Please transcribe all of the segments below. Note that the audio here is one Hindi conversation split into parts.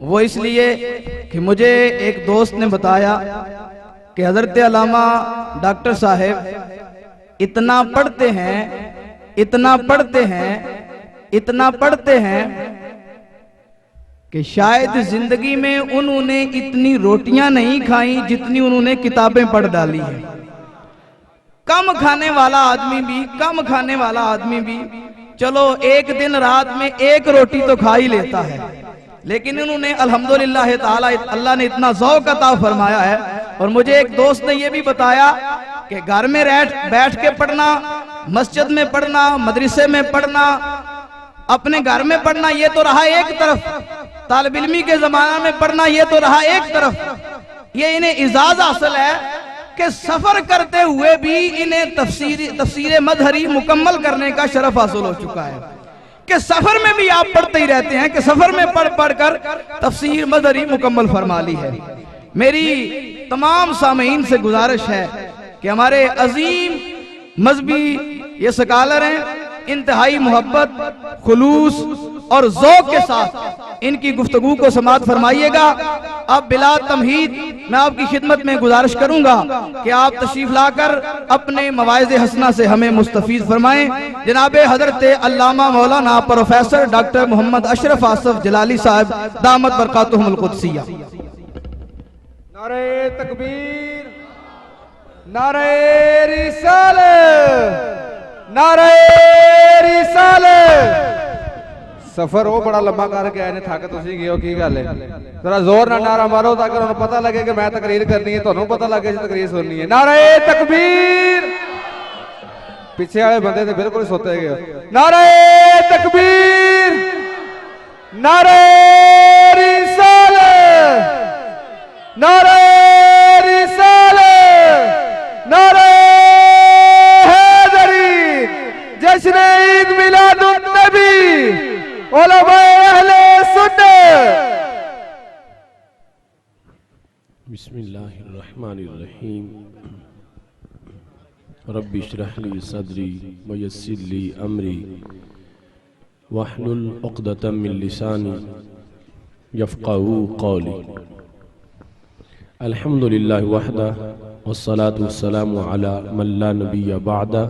वो इसलिए कि मुझे एक दोस्त ने बताया कि हजरत अल्लामा डॉक्टर साहब इतना पढ़ते हैं, इतना पढ़ते हैं, इतना पढ़ते हैं कि शायद जिंदगी में उन्होंने इतनी रोटियां नहीं खाई जितनी उन्होंने किताबें पढ़ डाली हैं। कम खाने वाला आदमी भी, कम खाने वाला आदमी भी चलो एक दिन रात में एक रोटी तो खा ही लेता है, लेकिन उन्होंने अल्हम्दुलिल्लाह ताला अल्लाह ने इतना ज़ौक़ अता फरमाया है। और मुझे एक दोस्त ने यह भी बताया कि घर में बैठ के पढ़ना, मस्जिद में पढ़ना, मदरसे में पढ़ना, अपने घर में पढ़ना ये तो रहा एक तरफ, तालिब इल्मी के जमाना में पढ़ना ये तो रहा एक तरफ। ये इन्हें इजाज़त हासिल है कि सफर करते हुए भी इन्हें तफसीर मजहरी मुकम्मल करने का शरफ हासिल हो चुका है कि सफर में भी आप पढ़ते ही रहते हैं कि सफर में पढ़ पढ़ कर तफसीर मजहरी मुकम्मल फरमा ली है। मेरी तमाम सामीन से गुजारिश है कि हमारे अजीम मजहबी ये स्कॉलर हैं, इंतहाई मोहब्बत, खुलूस और ज़ौक़ के साथ इनकी गुफ्तगू को समाअत फरमाइएगा। अब बिला तमहीद मैं आपकी खिदमत में गुजारिश करूंगा कि आप तशरीफ लाकर अपने मवाइज़ हसना से हमें मुस्तफीज फरमाएं। जनाब हजरत अल्लामा मौलाना प्रोफेसर डॉक्टर मोहम्मद अशरफ आसफ जलाली साहब दामत बरकातुहुमुल कुद्सिया। नारे तकबीर, नारे रिसालत, नारे रिसालत। सफर वो बड़ा लंबा करके आए ने, थक तुसी गए हो, की गल है? जरा जोर ना नारा मारो ताकि उन्हें पता लगे कि मैं तकरीर करनी है, तुहानू पता लगे तकरीर सुननी है। नारे तकबीर। पीछे वाले बंदे तो बिल्कुल सोते गए। नारे तकबीर, नारे रिसालत, नारे रिसालत, नारे हैदरी, जश्न ईद मिलादुन नबी, उलमाए अहले सुन्नत। बिस्मिल्लाहिर्रहमानिर्रहीम। रब्बि इश्रह ली सदरी व यस्सिर ली अमरी वहलुल उक़दतम मिन लिसानी यफ़क़हू क़ौली। अल्हम्दुलिल्लाहि वहदा वस्सलातु वस्सलामु अला मन ला नबिय्य बअदा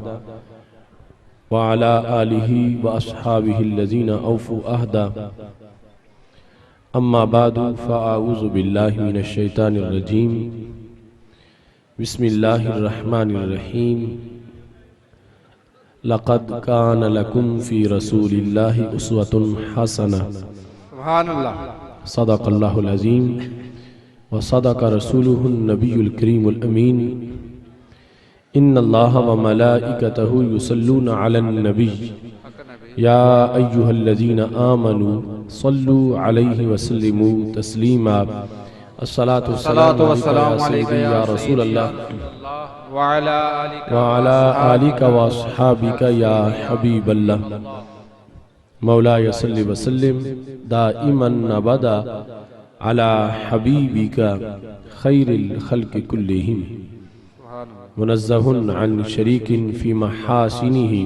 व अला आलिहि व अस्हाबिहि अल्लज़ीना औफ़ू अहदा। अम्मा बादु फ़अऊज़ु बिल्लाहि मिनश शैतानिर रजीम। बिस्मिल्लाहिर्रहमानिर्रहीम। लक़द कान लकुम फ़ी रसूलिल्लाहि उस्वतुन हसना। सुभानअल्लाह। सदक़ल्लाहुल अज़ीम व सदक़ रसूलुहुन नबियुल करीमुल अमीन। इन्नल्लाह व मलाइकतहु युसल्लूना अलन नबी या अय्युहल्लज़ीना आमनू सल्लू अलैहि व सल्लिमू तस्लीमा। अस्सलातु वस्सलामु अलैका या रसूलल्लाह व अला आलिका व अस्हाबिका या हबीबल्लाह। मौलाया सल्लि व सल्लिम दाइमन अबदा अला हबीबिका खैरिल खल्क़ि कुल्लिहिम मुनज़्ज़हुन अन शरीकिन फ़ी महासिनिही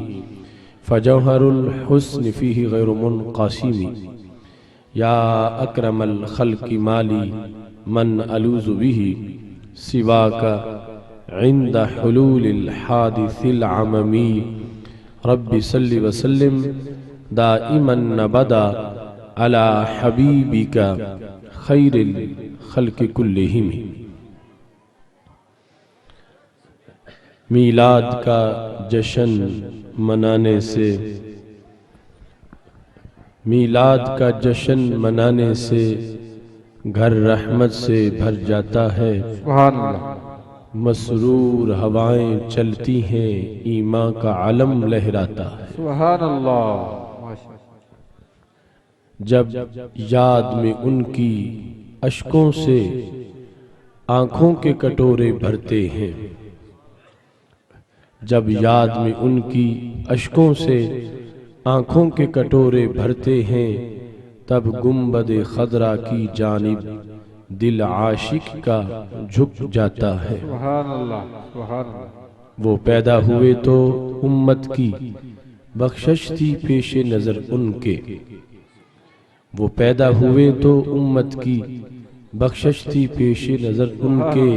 फ़जौहरुल हुस्न फ़ीही गैरु मुनक़सिमी। या अक्रमल खल्क़ि माली मन अलूज़ु बिही सिवाका इंद हुलूलिल हादिसिल अममी। रब्बि सल्लि व सल्लिम दाइमन अबदा अला हबीबिका खैरिल खल्क़ि कुल्लिहिम। मीलाद का जश्न मनाने से, मीलाद का जश्न मनाने से घर रहमत से भर जाता है। मसरूर हवाएं चलती हैं, ईमान का आलम लहराता है। जब याद में उनकी अश्कों से आंखों के कटोरे भरते हैं, जब याद में उनकी अश्कों से आंखों के कटोरे भरते हैं, तब गुंबद खदरा की जानिब दिल आशिक का झुक जाता है। वो पैदा हुए तो उम्मत की बख्शिश थी पेशे नजर उनके, वो पैदा हुए तो उम्मत की बख्शिश थी पेश नज़र उनके,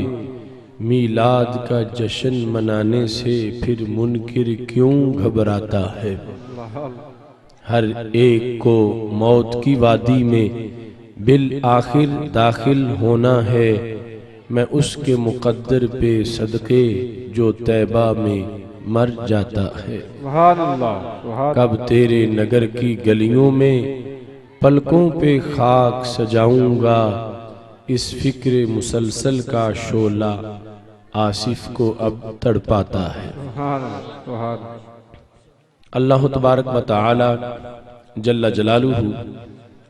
मीलाद का जश्न मनाने से फिर मुनकिर क्यों घबराता है। हर एक को मौत की वादी में बिल आखिर दाखिल होना है, मैं उसके मुकद्दर पे सदके जो तैबा में मर जाता है। कब तेरे नगर की गलियों में पलकों पे खाक सजाऊंगा, इस फिक्र मुसलसल का शोला आसिफ को अब तड़पाता है। अल्लाह तबारक व तआला जल्ला जलालुहु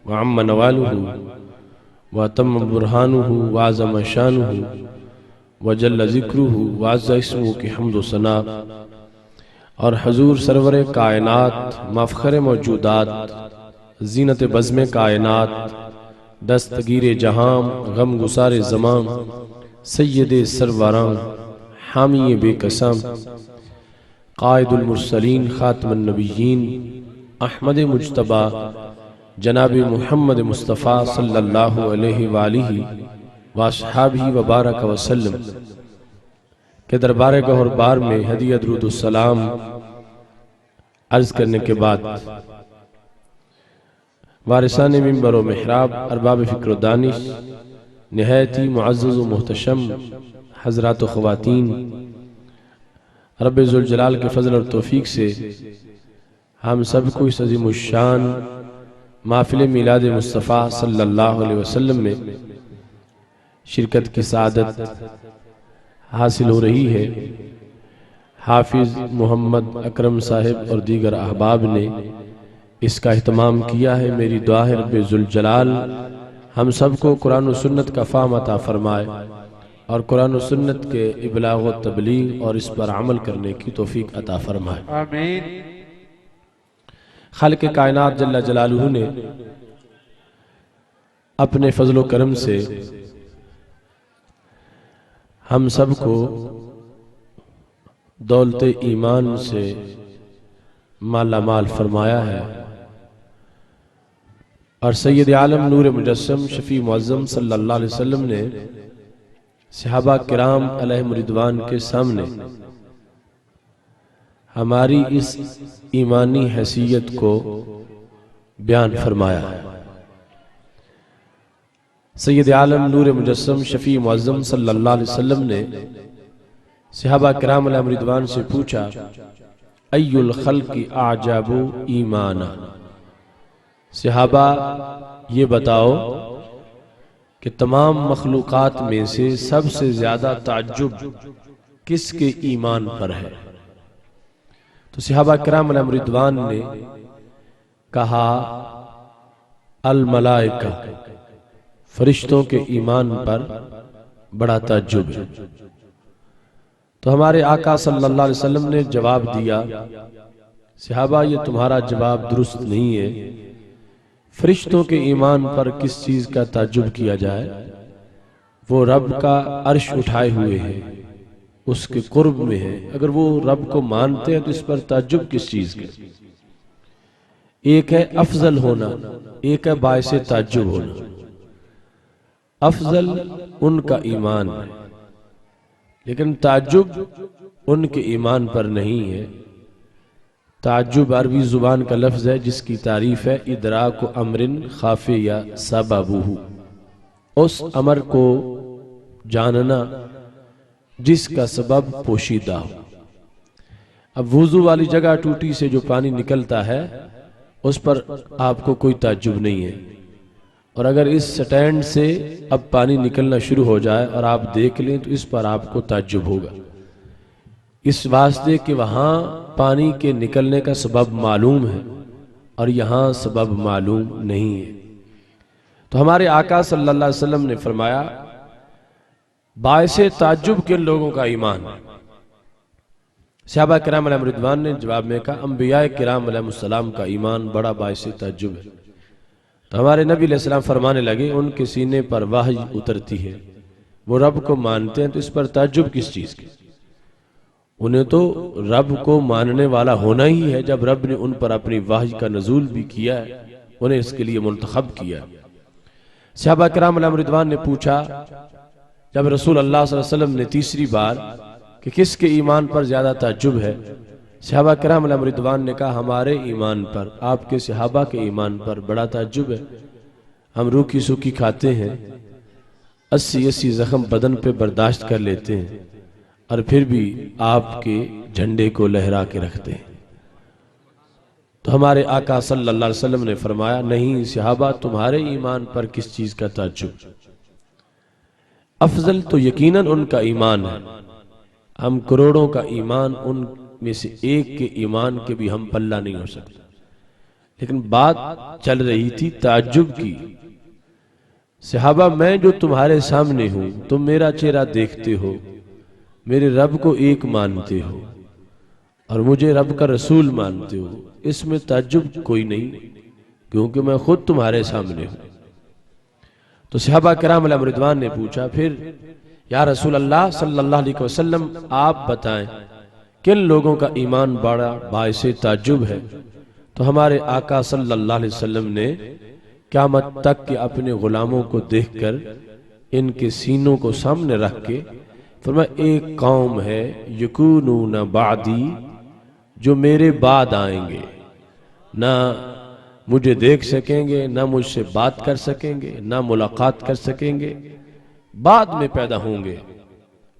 व अम्मा नवालुहु व तम्म बुरहानुहु व अज़म शानुहु व जल्ला ज़िक्रुहु व अज़्ज़ा इस्मुहु की हम्द व सना और हजूर सरवर कायनात मफ़ख़र मौजूदात ज़ीनत बज़्म कायनात दस्तगीर जहां गम गुसार ज़मां सय्यद सरवरां हामी बेकसम कायदुल मुरसलीन खातमुन नबिय्यीन अहमद मुज्तबा जनाब मुहम्मद मुस्तफ़ा सल्लल्लाहु अलैहि वालिहि व अस्हाबिहि व बारक वसल्लम के दरबार गौहर बार में हदिया दुरूद सलाम अर्ज करने के बाद वारिसान मिंबर व मेहराब अरबाब फ़िक्र व दानिश निहायत ही मुअज़्ज़ज़ व मुहतशम हज़रात व ख़वातीन, रब्बे ज़ुल जलाल के फ़ज़ल और तौफ़ीक़ से हम सब को इस अज़ीम शान महफ़िल मिलाद मुस्तफ़ा सल्लल्लाहु अलैहि वसल्लम में शिरकत की सादत हासिल हो रही है। हाफिज़ मोहम्मद अकरम साहिब और दीगर अहबाब ने इसका एहतमाम किया है। मेरी दुआ है रब्बे ज़ुल जलाल हम सबको कुरान व सुन्नत का फ़ाहम अता फ़रमाए और कुरान व सुन्नत के इबलाग व तबलीग और इस पर अमल करने की तौफ़ीक़ अता फ़रमाए। आमीन। खालिक़ कायनात जल्ला जलालुहु ने अपने फजलो करम से हम सबको दौलते ईमान से माला माल फरमाया है और सैयद आलम नूर मुजस्सम शफी मुअज़्ज़म सल्लल्लाहु अलैहि वसल्लम ने सहाबा किराम अलैहिम रिदवान के सामने हमारी इस ईमानी हैसियत को बयान फरमाया है। सैयद आलम नूर मुजस्सम शफी मुअज़्ज़म सल्लल्लाहु अलैहि वसल्लम ने सहाबा किराम अलैहिम रिदवान से पूछा, अय्युल खल्क़ि आजबु ईमाना, सहाबा ये बताओ कि तमाम मखलूक़ात में से सबसे ज्यादा ताज्जुब किसके ईमान पर है। तो सहाबा किराम अलैहिम रिदवान ने कहा, अल मलाइका, फरिश्तों के ईमान पर बड़ा ताज्जुब है। तो हमारे आका सल्लल्लाहु अलैहि वसल्लम ने जवाब दिया, सहाबा ये तुम्हारा जवाब दुरुस्त नहीं है। फरिश्तों के ईमान पर किस चीज का ताज्जुब किया जाए, वो रब का अर्श उठाए हुए है, उसके कुर्ब में है। अगर वो रब को मानते हैं तो इस पर ताज्जुब किस चीज का। एक है अफजल होना, एक है बायसे ताज्जुब होना। अफजल उनका ईमान है, लेकिन ताज्जुब उनके ईमान पर नहीं है। ताज्जुब अरबी जुबान का लफ्ज है जिसकी तारीफ है इदराक अमरिन खाफे या सबबुहु, उस अमर को जानना जिसका सबब पोशीदा हो। अब वुजू वाली जगह टूटी से जो पानी निकलता है उस पर आपको कोई ताज्जुब नहीं है, और अगर इस स्टैंड से अब पानी निकलना शुरू हो जाए और आप देख लें तो इस पर आपको ताज्जुब होगा, इस वास्ते कि वहां पानी के निकलने का सबब मालूम है और यहां सबब मालूम नहीं है। तो हमारे आका सल्लल्लाहु अलैहि वसल्लम ने फरमाया, बायसे ताज्जुब किन लोगों का ईमान है। सहाबा किराम अलैहिम रिदवान ने जवाब में कहा, अंबिया किराम अलैहिमुस्सलाम का ईमान बड़ा बायसे ताज्जुब है। तो हमारे नबी अलैहिस्सलाम फरमाने लगे, उनके सीने पर वही उतरती है, वो रब को मानते हैं तो इस पर ताज्जुब किस चीज की। उन्हें तो रब को मानने वाला होना ही है। जब रब ने उन पर अपनी वही का नजूल भी किया है उन्हें इसके लिए मुंतखब किया। सहाबा किराम अलैहिम रिदवान ने पूछा, जब रसूल अल्लाह सल्लल्लाहु अलैहि वसल्लम ने तीसरी बार कि किसके ईमान पर ज्यादा ताज्जुब है, सहाबा किराम अलैहिम रिदवान ने कहा हमारे ईमान पर, आपके सहाबा के ईमान पर बड़ा ताज्जुब है। हम रूखी सूखी खाते हैं, 80-80 जख्म बदन पे बर्दाश्त कर लेते हैं और फिर भी आपके झंडे को लहरा के रखते हैं। तो हमारे आका सल्लल्लाहु अलैहि वसल्लम ने फरमाया, नहीं सहाबा, तुम्हारे ईमान पर किस चीज का ताज्जुब, अफजल तो यकीनन उनका ईमान है। हम करोड़ों का ईमान, उन में से एक के ईमान के भी हम पल्ला नहीं हो सकता। लेकिन बात चल रही थी ताज्जुब की। सहाबा, मैं जो तुम्हारे सामने हूं, तुम मेरा चेहरा देखते हो, मेरे रब को एक मानते हो और मुझे रब का रसूल मानते हो, इसमें ताज्जुब कोई नहीं, क्योंकि मैं खुद तुम्हारे सामने हूं। तो सहाबा किराम अलैहिम रिदवान ने पूछा, फिर या रसूल अल्लाह सल्लल्लाहु अलैहि वसल्लम, आप बताएं किन लोगों का ईमान बड़ा बाइसे ताज्जुब है। तो हमारे आका सल्लल्लाहु अलैहि वसल्लम ने क़यामत तक के अपने गुलामों को देखकर इनके सीनों को सामने रख के फरमाया, एक कौम है यकूनून बादी, जो मेरे बाद आएंगे, ना मुझे देख सकेंगे, ना मुझसे बात कर सकेंगे, ना मुलाकात कर सकेंगे, बाद में पैदा होंगे,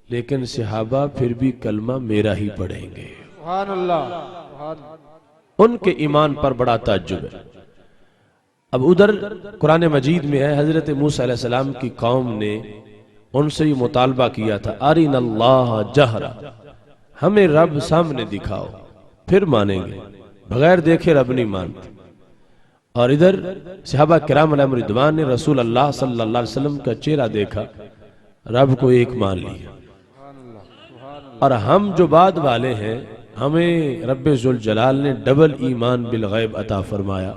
लेकिन सहाबा फिर भी कलमा मेरा ही पढ़ेंगे। सुभान अल्लाह। उनके ईमान पर बड़ा ताज्जुब है। अब उधर कुरान मजीद में है, हजरत मूसा अलैहिस्सलाम की कौम ने उनसे ये मुतालबा किया था, अरिनल्लाह जहरा, हमें रब सामने दिखाओ फिर मानेंगे, बगैर देखे रब नहीं मानते। और इधर सहाबा किराम अलैहिम रिदवान ने रसूल अल्लाह सल्लल्लाहु अलैहि वसल्लम का चेहरा देखा, रब को एक मान लिया। और हम जो बाद वाले हैं, हमें रब्बे जुल जलाल ने डबल ईमान बिल गैब अता फरमाया।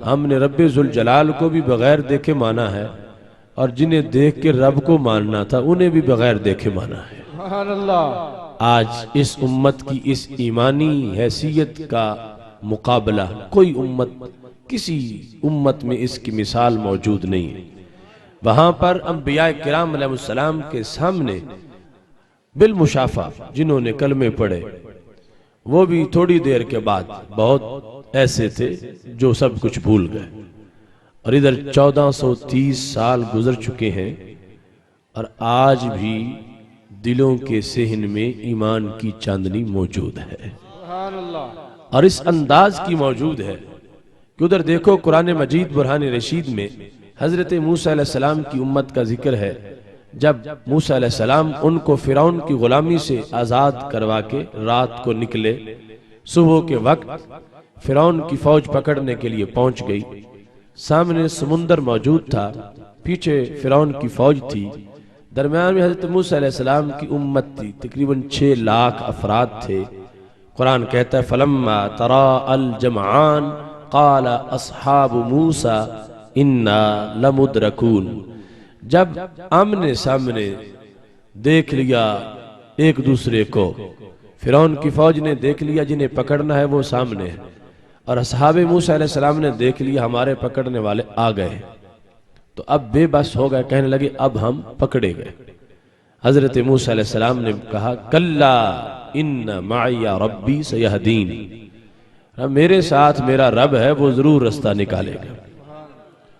हमने रब्बे जुल जलाल को भी बगैर देखे माना है, और जिन्हें देख के रब को मानना था उन्हें भी बगैर देखे माना है। सुभान अल्लाह। आज इस उम्मत की इस ईमानी हैसियत का मुकाबला कोई उम्मत, किसी उम्मत में इसकी मिसाल मौजूद नहीं है। वहां पर अंबिया किराम अलैहिस्सलाम के सामने बिल मुशाफा जिन्होंने कलमे पढ़े, वो भी थोड़ी देर के बाद बहुत ऐसे थे जो सब कुछ भूल गए। और इधर 1430 साल गुजर चुके हैं और आज भी दिलों के सेहन में ईमान की चांदनी मौजूद है। सुभान अल्लाह। और इस अंदाज की मौजूद है कि उधर देखो कुरान मजीद बुरहान रशीद में हजरत मूसा अलैहिस्सलाम की उम्मत का जिक्र है। जब मूसा अलैहिस्सलाम उनको फिरौन की गुलामी से आजाद करवा के रात को निकले, सुबह के वक्त फिरौन की फौज पकड़ने के लिए पहुंच गई। सामने समुंदर मौजूद था, पीछे फिरौन की फौज थी, दरमियान में हजरत मूसा अलैहिस्सलाम की उम्मत थी, तकरीबन 6 लाख अफराद थे। कुरान कहता है, फलम्मा तरा अल जमआन क़ाल अस्हाबु मूसा इन्ना लमुद्रकून। जब आमने सामने देख लिया एक दूसरे को, फिरौन की फौज ने देख लिया जिन्हें पकड़ना है वो सामने है, और असहाबे मूसा अलैहिस्सलाम ने देख लिया हमारे पकड़ने वाले आ गए, तो अब बेबस हो गए, कहने लगे अब हम पकड़े गए। हजरत मूसा अलैहिस्सलाम ने कहा, कल्ला इन्न माइया रब्बी सयहदीन, मेरे साथ मेरा रब है, वो जरूर रास्ता निकालेगा।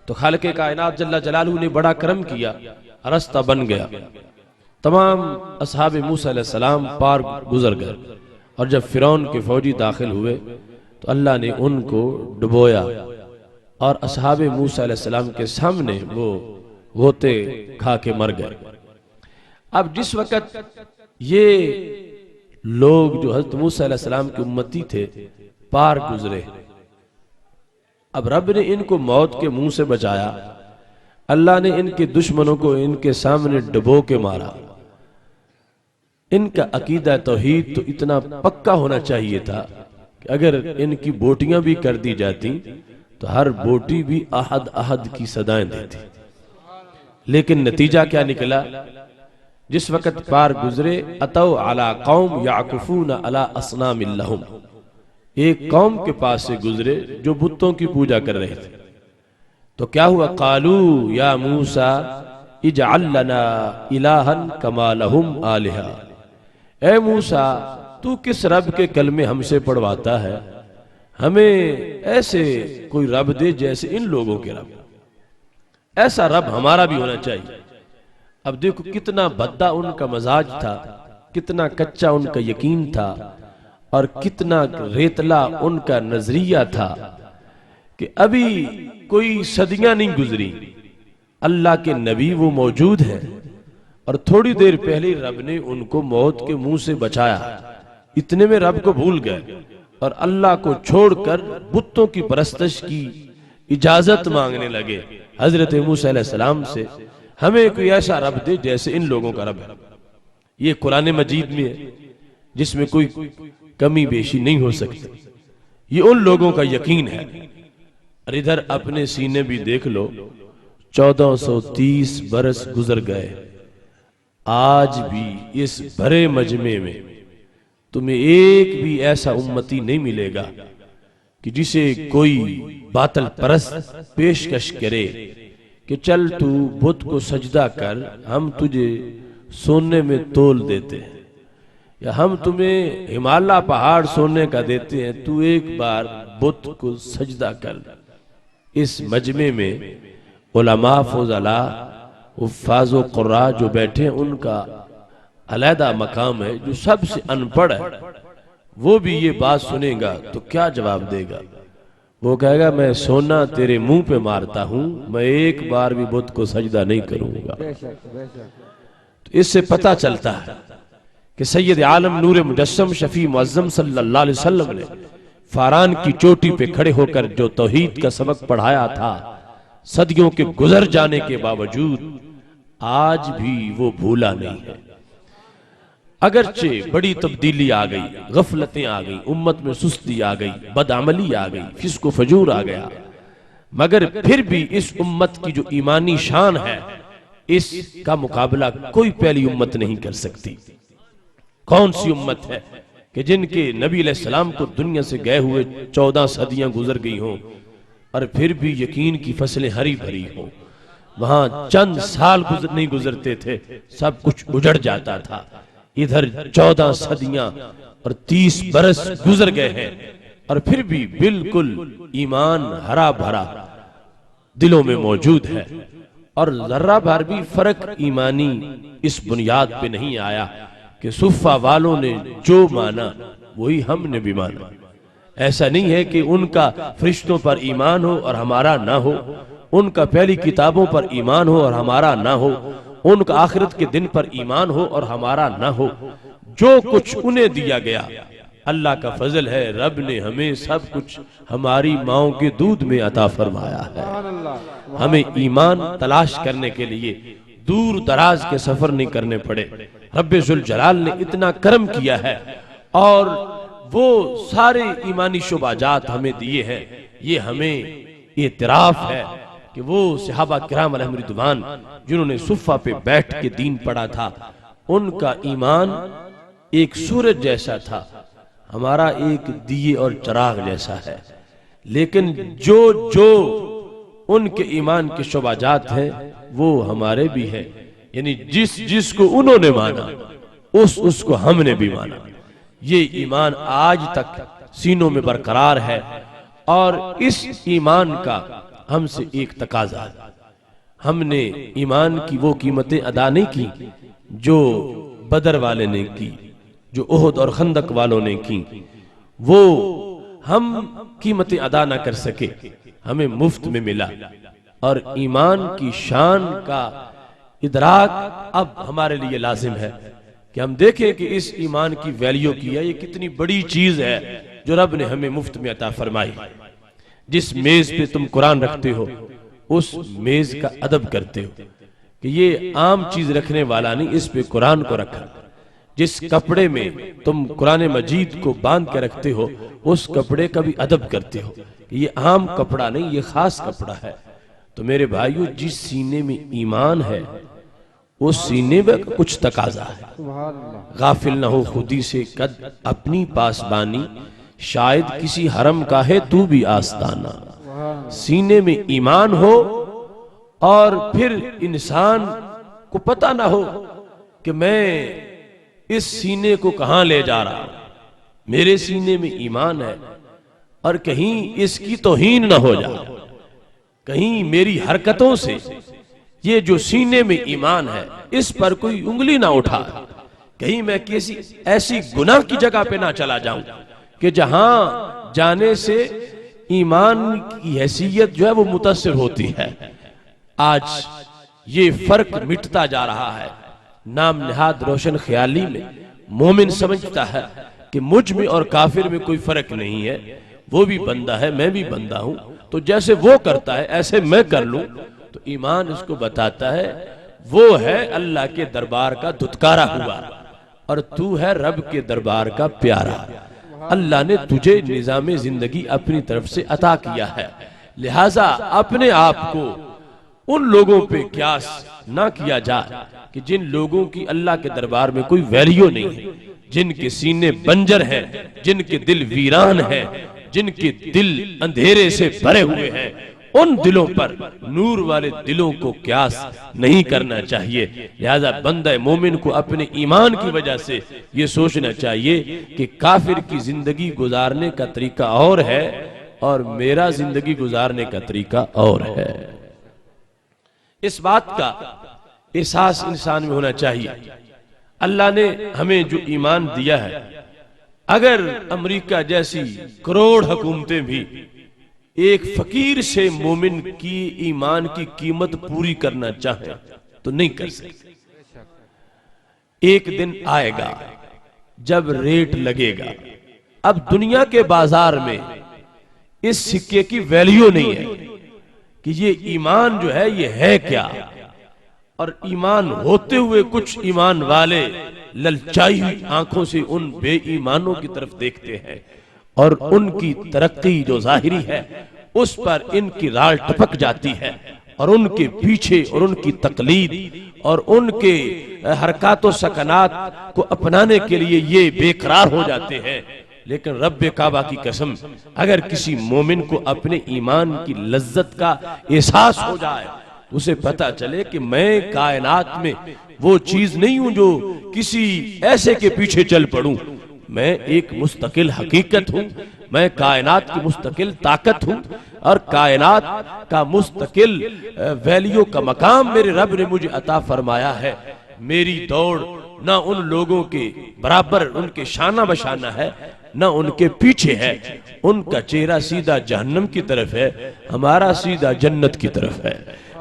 तो खालिक़े कायनात जल्ला जलालहू ने बड़ा करम किया, रास्ता बन गया। तमाम असहाबे मूसा अलैहिस्सलाम पार गुजर गए, और जब फिरौन के फौजी दाखिल हुए तो अल्लाह ने उनको डुबोया, और असहाबे मूसा अलैहिस्सलाम के सामने वो गोते खा के मर गए। अब जिस वक्त ये लोग जो हजरत मूसा अलैहिस्सलाम की उम्मती थे पार गुजरे, अब रब ने इनको मौत के मुंह से बचाया। अल्लाह ने इनके दुश्मनों को इनके सामने डुबो के मारा। इनका अकीदा तौहीद तो इतना पक्का होना चाहिए था कि अगर इनकी बोटियां भी कर दी जाती तो हर बोटी भी अहद अहद की सदाएं देती। लेकिन नतीजा क्या निकला? जिस वक्त पार गुजरे, अतौ अला कौम याकुफून अला असनामिल लहुम, एक कौम के पास से गुजरे जो बुतों की पूजा कर रहे थे। तो क्या हुआ, कालू या मूसा इजअल लना इलाहन कमा लहुम आलिहा, ए मूसा तू किस रब के कलमे हमसे पढ़वाता है, हमें ऐसे कोई रब दे जैसे इन लोगों के रब, ऐसा रब हमारा भी होना चाहिए। अब देखो कितना भद्दा उनका मजाज था, कितना कच्चा उनका यकीन था और कितना रेतला उनका नजरिया था कि अभी कोई सदियां नहीं गुजरी, अल्लाह के नबी वो मौजूद हैं और थोड़ी देर पहले रब ने उनको मौत के मुंह से बचाया। इतने में रब को भूल गए और अल्लाह को छोड़कर बुतों की परस्तश की इजाजत मांगने लगे हजरत मूसा अलैहिस्सलाम से, हमें कोई ऐसा रब दे जैसे इन लोगों का रब है। ये कुरान मजीद में है जिसमें कोई कमी बेशी नहीं हो सकती। ये उन लोगों का यकीन है। और इधर अपने सीने भी देख लो, 1430 बरस गुजर गए, आज भी इस भरे मजमे में तुम्हें एक भी ऐसा उम्मती नहीं मिलेगा कि जिसे कोई बातल परस्त पेशकश करे कि चल तू बुत को सजदा कर, हम तुझे सोने में तोल देते हैं, या हम तुम्हें हिमालय पहाड़ सोने का देते हैं, तू एक बार बुत को सजदा कर। इस मजमे में उलमा फुज़ला उफ़ाज़ व क़ुर्रा जो बैठे हैं उनका अलहदा मकाम है। जो सबसे अनपढ़ है वो भी ये बात सुनेगा तो क्या जवाब देगा? वो कहेगा मैं सोना तेरे मुंह पे मारता हूं, मैं एक बार भी बुत को सजदा नहीं करूंगा। तो इससे पता चलता है कि सैयद आलम नूर मुजस्सम शफी मुअज्जम सल्लल्लाहु अलैहि वसल्लम ने फारान की चोटी पे खड़े होकर जो तौहीद का सबक पढ़ाया था, सदियों के गुजर जाने के बावजूद आज भी वो भूला नहीं है। अगरचे बड़ी तब्दीली आ गई, गफलतें आ गई, उम्मत में सुस्ती आ गई, बदअमली आ गई, फिस्को फजूर आ गया, मगर फिर भी इस उम्मत की जो ईमानी शान है इसका मुकाबला कोई पहली उम्मत नहीं कर सकती। कौन सी उम्मत है कि जिनके नबी अलैहिस्सलाम को दुनिया से गए हुए 14 सदियां गुजर गई हों और फिर भी यकीन की फसलें हरी भरी हों। वहां चंद साल नहीं गुजरते थे, सब कुछ उजड़ जाता था। इधर 14 सदियां और 30 बरस गुजर गए हैं और फिर भी बिल्कुल ईमान हरा भरा दिलों में मौजूद है और जर्रा भर भी फर्क ईमानी इस बुनियाद पे नहीं आया कि सुफ़ा वालों ने जो माना वही हमने भी माना। ऐसा नहीं है कि उनका फरिश्तों पर ईमान हो और हमारा ना हो, उनका पहली किताबों पर ईमान हो और हमारा ना हो, उनका आखिरत के दिन पर ईमान हो और हमारा ना हो। जो कुछ उन्हें दिया गया अल्लाह का फजल है, रब ने हमें सब कुछ हमारी माओं के दूध में अता फरमाया है। हमें ईमान तलाश करने के लिए दूर दराज के सफर नहीं करने पड़े। रब्बे जुल जलाल ने इतना करम किया है और वो सारे ईमानी शुबाजात हमें दिए हैं। ये हमें इतराफ है कि वो सहाबा किराम अलैहिम रिदवान जिन्होंने सुफ़ा पे बैठ के दीन पढ़ा था, उनका ईमान एक सूरज जैसा था, हमारा एक दिए और चिराग जैसा है। लेकिन जो जो उनके ईमान के शुबाजात हैं वो हमारे भी हैं, यानी जिस जिसको उन्होंने माना उसको हमने भी माना। ये ईमान आज तक सीनों में बरकरार है और इस ईमान का हमसे एक तकाजा है। हमने ईमान की वो कीमतें अदा नहीं की जो बदर वाले ने की, जो ओहद और खंदक वालों ने की, वो हम कीमतें अदा ना कर सके, हमें मुफ्त में मिला। और ईमान की शान का इदराक अब हमारे लिए लाजिम है कि हम देखें कि इस ईमान की वैल्यू की है, ये कितनी बड़ी चीज है जो रब ने हमें मुफ्त में अता फरमाई। जिस मेज पे तुम कुरान रखते हो उस मेज का अदब करते हो कि ये आम चीज रखने वाला नहीं, इस पे कुरान को रखा। जिस कपड़े में तुम कुरान मजीद को बांध के रखते हो उस कपड़े का भी अदब करते हो कि ये आम कपड़ा नहीं, ये खास कपड़ा है। तो मेरे भाइयों, जिस सीने में ईमान है उस सीने में कुछ तकाजा है। गाफिल न हो खुदी से कद अपनी पासबानी, शायद किसी हरम का है तू भी आस्ताना। सीने में ईमान हो और फिर इंसान को पता ना हो कि मैं इस सीने को कहां ले जा रहा हूं, मेरे सीने में ईमान है और कहीं इसकी तौहीन ना हो जाए, कहीं मेरी हरकतों से ये जो सीने में ईमान है इस पर कोई उंगली ना उठा, कहीं मैं किसी ऐसी गुनाह की जगह पे ना चला जाऊं कि जहां जाने से ईमान की हैसियत जो है वो मुतासिर होती है। आज ये फर्क मिटता जा रहा है। नाम निहाद रोशन ख्याली में मोमिन समझता है कि मुझ में और काफिर में कोई फर्क नहीं है, वो भी बंदा है मैं भी बंदा हूं, तो जैसे वो करता है ऐसे मैं कर लूं। तो ईमान उसको बताता है वो है अल्लाह के दरबार का धुतकारा हुआ और तू है रब के दरबार का प्यारा। अल्लाह ने तुझे निजाम जिंदगी अपनी तरफ से अता किया है, लिहाजा अपने आप को उन लोगों पे क्यास ना किया जाए कि जिन लोगों की अल्लाह के दरबार में कोई वैल्यू नहीं है, जिनके सीने बंजर हैं, जिनके दिल वीरान हैं, जिनके दिल अंधेरे से भरे हुए हैं, उन दिलों पर नूर वाले दिलों को क्यास नहीं करना चाहिए। लिहाजा बंदा मोमिन को अपने ईमान की वजह से ये सोचना चाहिए कि काफिर की जिंदगी गुजारने का तरीका और है और मेरा जिंदगी गुजारने का तरीका और है। इस बात का एहसास इंसान में होना चाहिए। अल्लाह ने हमें जो ईमान दिया है, अगर अमेरिका जैसी करोड़ हुकूमतें भी एक फकीर से मोमिन की ईमान की कीमत पूरी करना चाहे तो नहीं कर सकते। एक दिन आएगा जब रेट लगेगा। अब दुनिया के बाजार में इस सिक्के की वैल्यू नहीं है कि ये ईमान जो है ये है क्या, और ईमान होते हुए कुछ ईमान वाले ललचाई हुई आंखों से उन बेईमानों की तरफ देखते हैं और उनकी तरक्की जो जाहिरी है उस पर इनकी राल टपक जाती है और उनके पीछे और उनकी तकलीद और उनके हरकत सकनात को अपनाने के लिए ये बेकरार हो जाते हैं। लेकिन रब्बे काबा की कसम, अगर किसी मोमिन को अपने ईमान की लज्जत का एहसास हो जाए, उसे पता चले कि मैं कायनात में वो चीज नहीं हूं जो किसी ऐसे के पीछे चल पड़ूं, मैं एक मुस्तकिल हकीकत हूं, मैं कायनात की मुस्तकिल ताकत हूं और कायनात का मुस्तकिल वैल्यू का मकाम मेरे रब ने मुझे अता फरमाया है। मेरी दौड़ ना उन लोगों के बराबर उनके शाना बशाना है, ना उनके पीछे है। उनका चेहरा सीधा जहन्नम की तरफ है, हमारा सीधा जन्नत की तरफ है।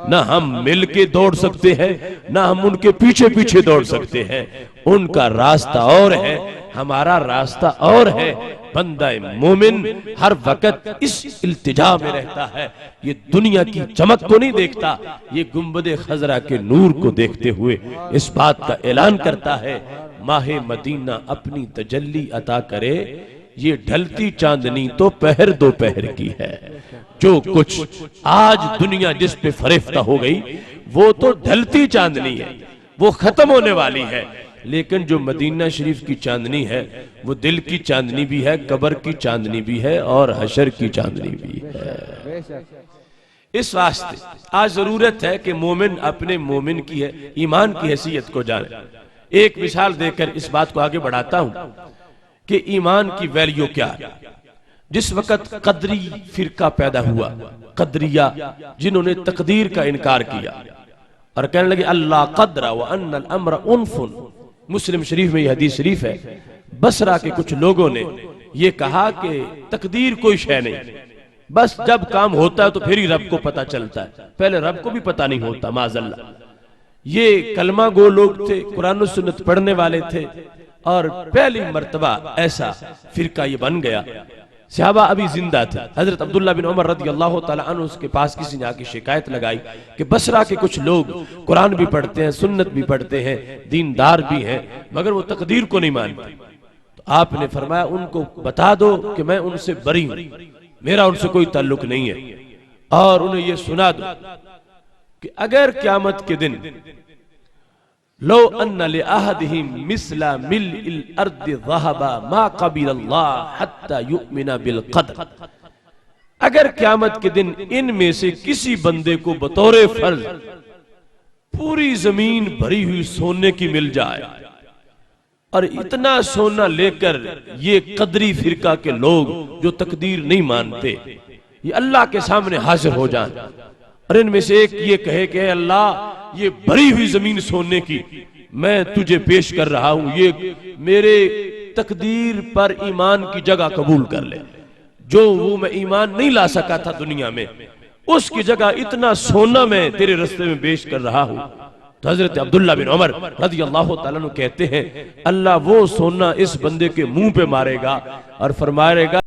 ना हम मिल के दौड़ सकते हैं, ना हम उनके पीछे पीछे दौड़ सकते हैं। उनका रास्ता और है, हमारा रास्ता और है। बंदा मोमिन हर वक्त इस इल्तिजा में रहता है, ये दुनिया की चमक को नहीं देखता, ये गुंबदे खजरा के नूर को देखते हुए इस बात का ऐलान करता है, माहे मदीना अपनी तजल्ली अता करे, ये ढलती चांदनी तो पहर दोपहर की है। जो कुछ आज दुनिया जिस पे फरेफ्ता हो गई वो तो ढलती चांदनी है, वो खत्म होने वाली है। लेकिन जो मदीना शरीफ की चांदनी है वो दिल की चांदनी भी है, कब्र की चांदनी भी है और हशर की चांदनी भी है। इस वास्ते आज जरूरत है कि मोमिन अपने मोमिन की है ईमान की हैसियत को जाने। एक मिसाल देकर इस बात को आगे बढ़ाता हूं कि ईमान की वैल्यू क्या है। जिस वक्त कदरी फिरका पैदा हुआ, कदरिया, जिन्होंने तकदीर का इनकार किया और कहने लगे अल्लाह कदरा व अन्नल अम्र उनफुन, मुस्लिम शरीफ में यह हदीस शरीफ है, बसरा के कुछ लोगों ने यह कहा कि तकदीर कोई शय नहीं, बस जब काम होता है तो फिर ही रब को पता चलता है, पहले रब को भी पता नहीं होता। माज़अल्लाह, ये कलमा गो लोग थे, कुरान और सुन्नत पढ़ने वाले थे और पहली मर्तबा ऐसा फिरका ये बन गया। सहाबा अभी जिंदा थे। हजरत अब्दुल्ला बिन उमर रज़ियल्लाहु ताला अन्हु उसके पास किसी ने आके शिकायत लगाई कि बसरा के कुछ लोग कुरान भी पढ़ते हैं, सुन्नत भी पढ़ते हैं, दीनदार भी हैं, मगर वो तकदीर को नहीं मानते। तो आपने फरमाया उनको बता दो कि मैं उनसे बरी हूं, मेरा उनसे कोई ताल्लुक नहीं है, और उन्हें यह सुना दो कि अगर क़यामत के दिन लो अन्ना ले अहदिहिम मिसला मिल अर्द ज़हबा मा क़बिल अल्लाह हत्ता युमिना बिल क़दर, अगर क़यामत के दिन इनमें से किसी बंदे को बतौर फर्ज पूरी जमीन भरी हुई सोने की मिल जाए और इतना सोना लेकर ये कदरी फिरका के लोग जो तकदीर नहीं मानते ये अल्लाह के सामने हाजिर हो जाएं और इनमें से एक ये कहे कि अल्लाह ये भरी हुई जमीन सोने की मैं तुझे पेश कर रहा हूं, ये मेरे तकदीर पर ईमान की जगह कबूल कर ले, जो वो मैं ईमान नहीं ला सका था दुनिया में उसकी जगह इतना सोना मैं तेरे रास्ते में पेश कर रहा हूं। तो हजरत अब्दुल्ला बिन उमर रज़ी अल्लाह तआला अन्हु कहते हैं अल्लाह वो सोना इस बंदे के मुंह पे मारेगा और फरमाएगा